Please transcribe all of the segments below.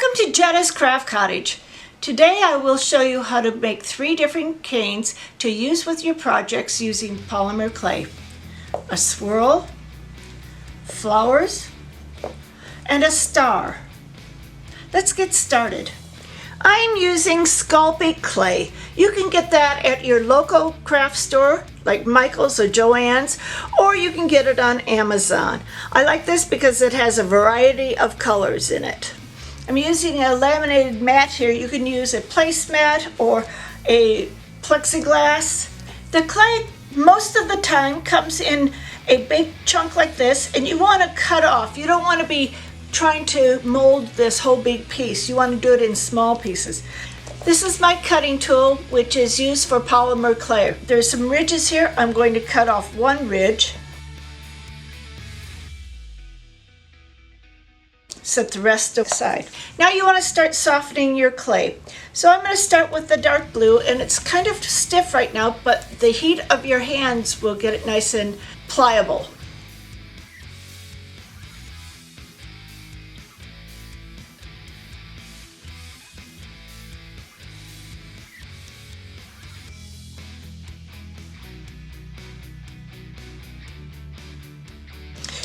Welcome to Jetta's Craft Cottage. Today I will show you how to make 3 different canes to use with your projects using polymer clay. A swirl, flowers, and a star. Let's get started. I'm using Sculpey clay. You can get that at your local craft store like Michael's or Joann's, or you can get it on Amazon. I like this because it has a variety of colors in it. I'm using a laminated mat here. You can use a placemat or a plexiglass. The clay most of the time comes in a big chunk like this, and you want to cut off. You don't want to be trying to mold this whole big piece. You want to do it in small pieces. This is my cutting tool, which is used for polymer clay. There's some ridges here. I'm going to cut off one ridge. Set the rest aside. Now you want to start softening your clay. So I'm going to start with the dark blue, and it's kind of stiff right now, but the heat of your hands will get it nice and pliable.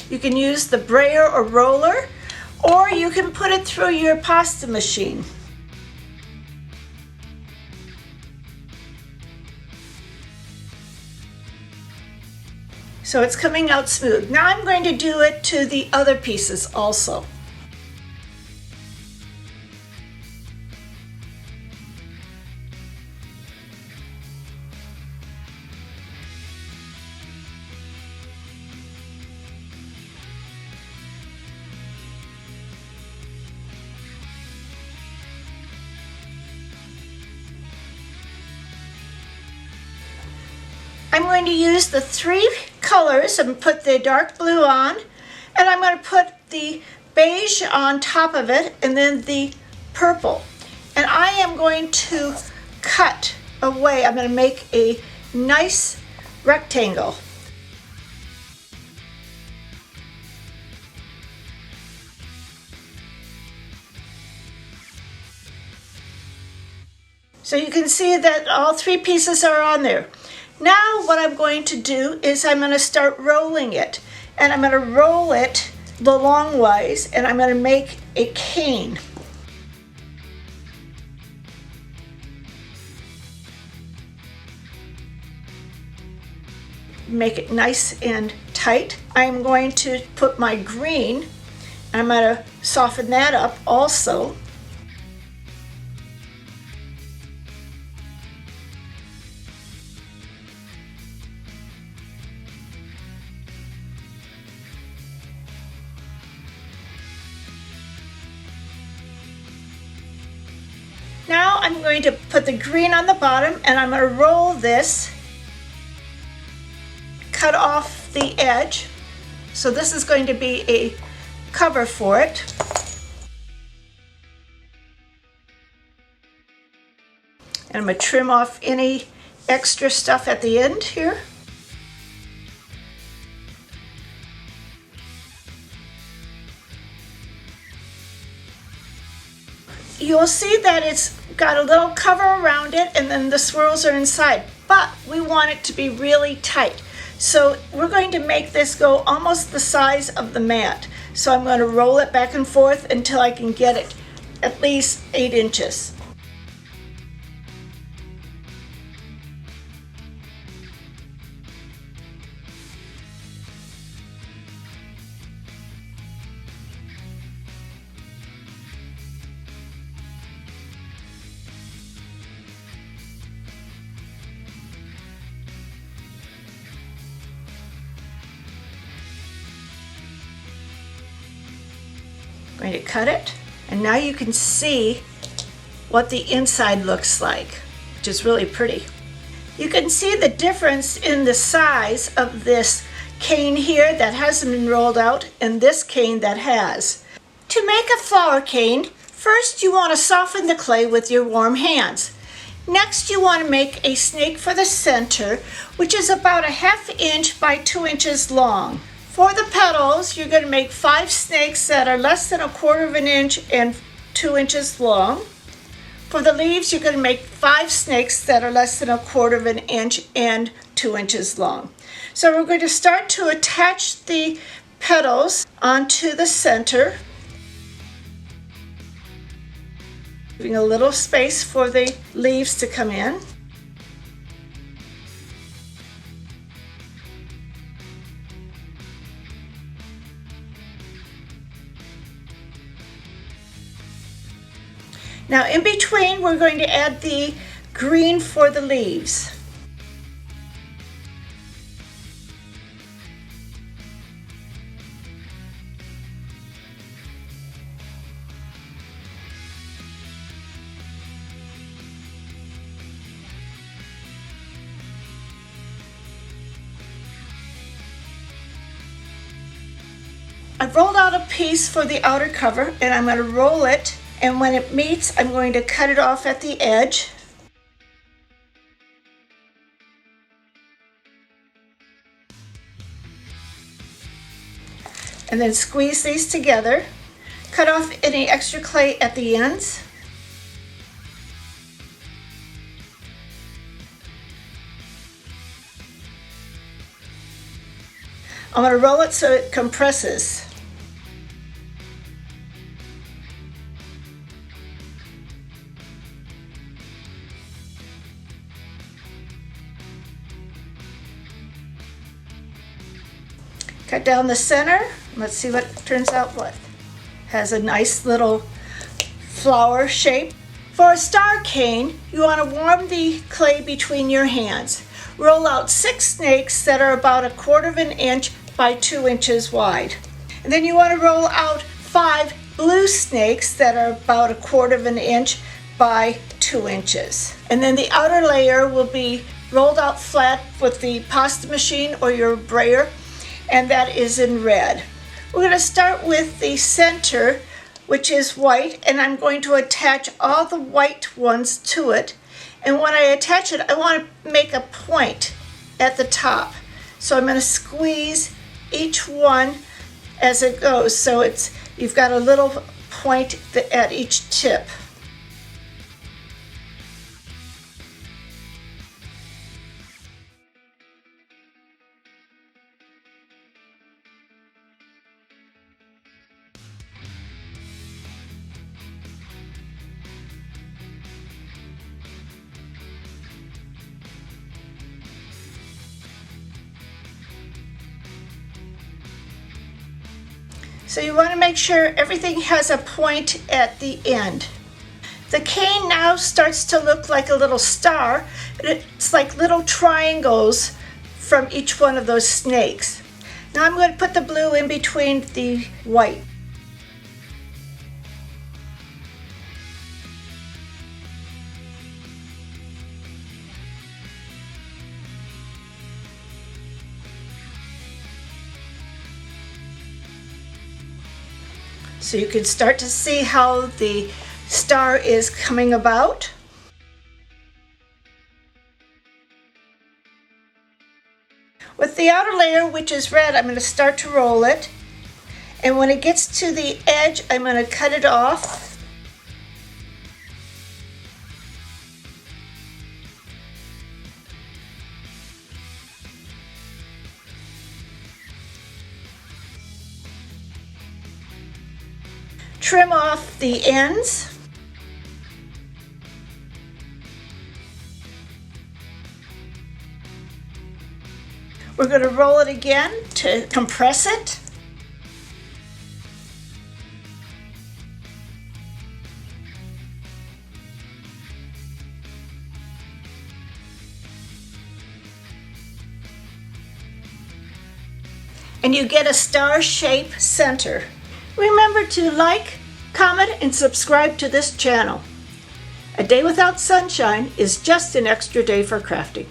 You can use the brayer or roller, or you can put it through your pasta machine. So it's coming out smooth. Now I'm going to do it to the other pieces also. I'm going to use the 3 colors and put the dark blue on, and I'm going to put the beige on top of it, and then the purple. And I am going to cut away. I'm going to make a nice rectangle. So you can see that all 3 pieces are on there. Now what I'm going to do is I'm going to start rolling it, and I'm going to roll it the long ways, and I'm going to make a cane. Make it nice and tight. I'm going to put my green, and I'm going to soften that up also. Now I'm going to put the green on the bottom, and I'm going to roll this, cut off the edge. So this is going to be a cover for it. And I'm going to trim off any extra stuff at the end here. You'll see that it's got a little cover around it, and then the swirls are inside, but we want it to be really tight. So we're going to make this go almost the size of the mat. So I'm going to roll it back and forth until I can get it at least 8 inches. I'm going to cut it, and now you can see what the inside looks like, which is really pretty. You can see the difference in the size of this cane here that hasn't been rolled out and this cane that has. To make a flower cane, first you want to soften the clay with your warm hands. Next you want to make a snake for the center, which is about 1/2 inch by 2 inches long. For the petals, you're going to make 5 snakes that are less than 1/4 inch and 2 inches long. For the leaves, you're going to make 5 snakes that are less than 1/4 of an inch and 2 inches long. So we're going to start to attach the petals onto the center, leaving a little space for the leaves to come in. Now in between, we're going to add the green for the leaves. I've rolled out a piece for the outer cover, and I'm going to roll it, and when it meets, I'm going to cut it off at the edge. And then squeeze these together. Cut off any extra clay at the ends. I'm going to roll it so it compresses. Cut down the center. Let's see what it turns out with. Has a nice little flower shape. For a star cane, you want to warm the clay between your hands. Roll out 6 snakes that are about 1/4 of an inch by 2 inches wide. And then you want to roll out 5 blue snakes that are about 1/4 of an inch by 2 inches. And then the outer layer will be rolled out flat with the pasta machine or your brayer, and that is in red. We're going to start with the center, which is white, and I'm going to attach all the white ones to it. And when I attach it, I want to make a point at the top. So I'm going to squeeze each one as it goes, so you've got a little point at each tip. So you want to make sure everything has a point at the end. The cane now starts to look like a little star. It's like little triangles from each one of those snakes. Now I'm going to put the blue in between the white. So you can start to see how the star is coming about. With the outer layer, which is red, I'm going to start to roll it. And when it gets to the edge, I'm going to cut it off. Trim off the ends. We're going to roll it again to compress it. And you get a star-shaped center. Remember to like, comment, and subscribe to this channel. A day without sunshine is just an extra day for crafting.